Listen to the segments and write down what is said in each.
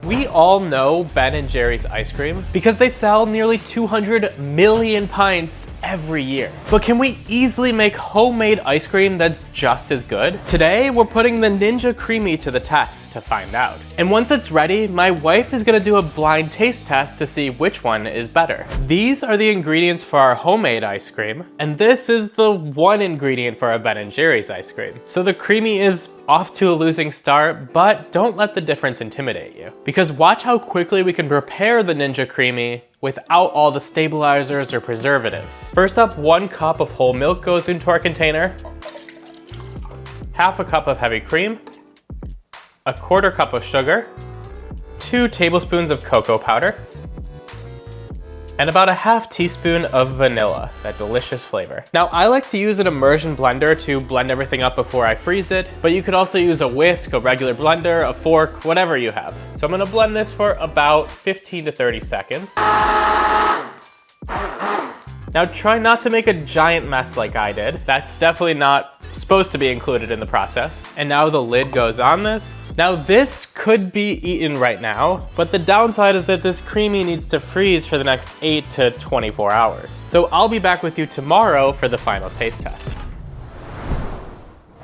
We all know Ben & Jerry's ice cream because they sell nearly 200 million pints every year. But can we easily make homemade ice cream that's just as good? Today, we're putting the Ninja Creami to the test to find out. And once it's ready, my wife is gonna do a blind taste test to see which one is better. These are the ingredients for our homemade ice cream, and this is the one ingredient for our Ben & Jerry's ice cream. So the Creami is off to a losing start, but don't let the difference intimidate you. Because watch how quickly we can prepare the Ninja Creami without all the stabilizers or preservatives. First up, 1 cup of whole milk goes into our container, half a cup of heavy cream, a 1/4 cup of sugar, 2 tablespoons of cocoa powder, and about a 1/2 teaspoon of vanilla, that delicious flavor. Now, I like to use an immersion blender to blend everything up before I freeze it, but you could also use a whisk, a regular blender, a fork, whatever you have. So I'm gonna blend this for about 15 to 30 seconds. Now try not to make a giant mess like I did. That's definitely not supposed to be included in the process. And now the lid goes on this. Now this could be eaten right now, but the downside is that this Creami needs to freeze for the next 8 to 24 hours. So I'll be back with you tomorrow for the final taste test.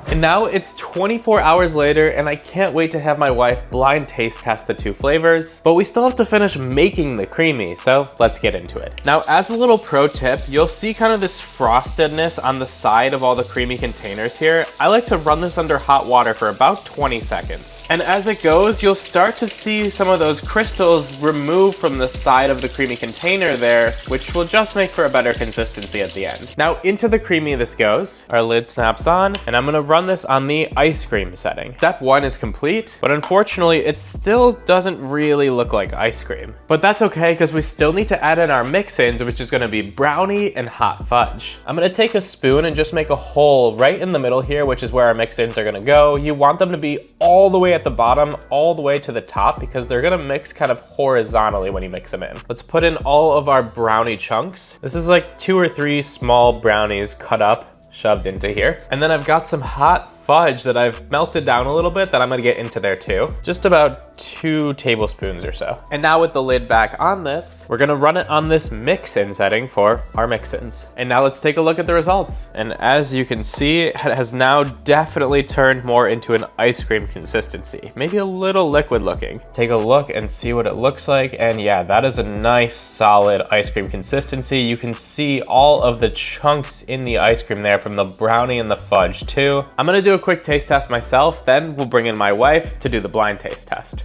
And now it's 24 hours later, and I can't wait to have my wife blind taste test the 2 flavors, but we still have to finish making the Creami, so let's get into it. Now, as a little pro tip, you'll see kind of this frostedness on the side of all the Creami containers here. I like to run this under hot water for about 20 seconds. And as it goes, you'll start to see some of those crystals remove from the side of the Creami container there, which will just make for a better consistency at the end. Now, into the Creami this goes. Our lid snaps on, and I'm gonna run this on the ice cream setting. Step 1 is complete, but unfortunately it still doesn't really look like ice cream. But that's okay, because we still need to add in our mix-ins, which is gonna be brownie and hot fudge. I'm gonna take a spoon and just make a hole right in the middle here, which is where our mix-ins are gonna go. You want them to be all the way at the bottom, all the way to the top, because they're gonna mix kind of horizontally when you mix them in. Let's put in all of our brownie chunks. This is like 2 or 3 small brownies cut up, shoved into here. And then I've got some hot fudge that I've melted down a little bit that I'm gonna get into there too. Just about 2 tablespoons or so. And now with the lid back on this, we're gonna run it on this mix-in setting for our mix-ins. And now let's take a look at the results. And as you can see, it has now definitely turned more into an ice cream consistency. Maybe a little liquid looking. Take a look and see what it looks like. And yeah, that is a nice solid ice cream consistency. You can see all of the chunks in the ice cream there from the brownie and the fudge too. I'm gonna do a quick taste test myself, then we'll bring in my wife to do the blind taste test.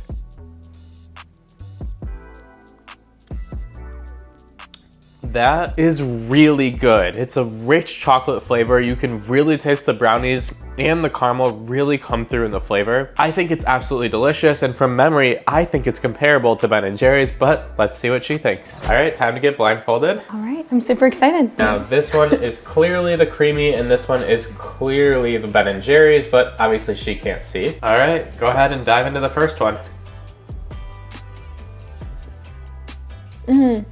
That is really good. It's a rich chocolate flavor. You can really taste the brownies and the caramel really come through in the flavor. I think it's absolutely delicious, and from memory, I think it's comparable to Ben & Jerry's, but let's see what she thinks. All right, time to get blindfolded. All right, I'm super excited. Now this one is clearly the Creami, and this one is clearly the Ben & Jerry's, but obviously she can't see. All right, go ahead and dive into the first one.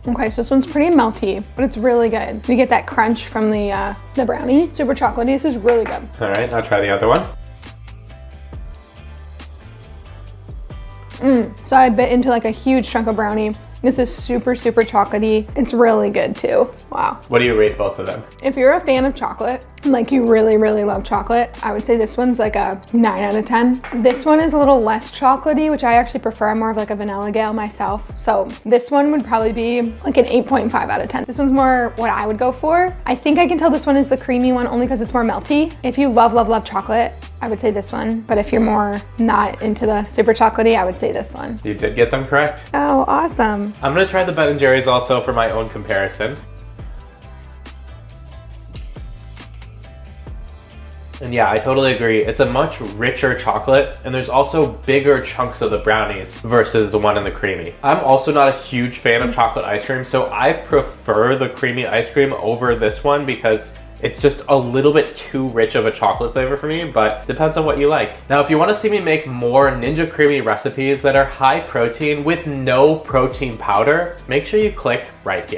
Okay, so this one's pretty melty, but it's really good. You get that crunch from the brownie. Super chocolatey. This is really good. All right, now try the other one. So I bit into like a huge chunk of brownie. This is super, super chocolatey. It's really good too. Wow. What do you rate both of them? If you're a fan of chocolate, like you really, really love chocolate, I would say this one's like a 9 out of 10. This one is a little less chocolatey, which I actually prefer. I'm more of like a vanilla gal myself. So this one would probably be like an 8.5 out of 10. This one's more what I would go for. I think I can tell this one is the Creami one only because it's more melty. If you love, love, love chocolate, I would say this one. But if you're more not into the super chocolatey, I would say this one. You did get them correct. Oh, awesome. I'm gonna try the Ben & Jerry's also for my own comparison. And yeah, I totally agree. It's a much richer chocolate, and there's also bigger chunks of the brownies versus the one in the Creami. I'm also not a huge fan of chocolate ice cream, so I prefer the Creami ice cream over this one because it's just a little bit too rich of a chocolate flavor for me, but depends on what you like. Now, if you want to see me make more Ninja Creami recipes that are high protein with no protein powder, make sure you click right here.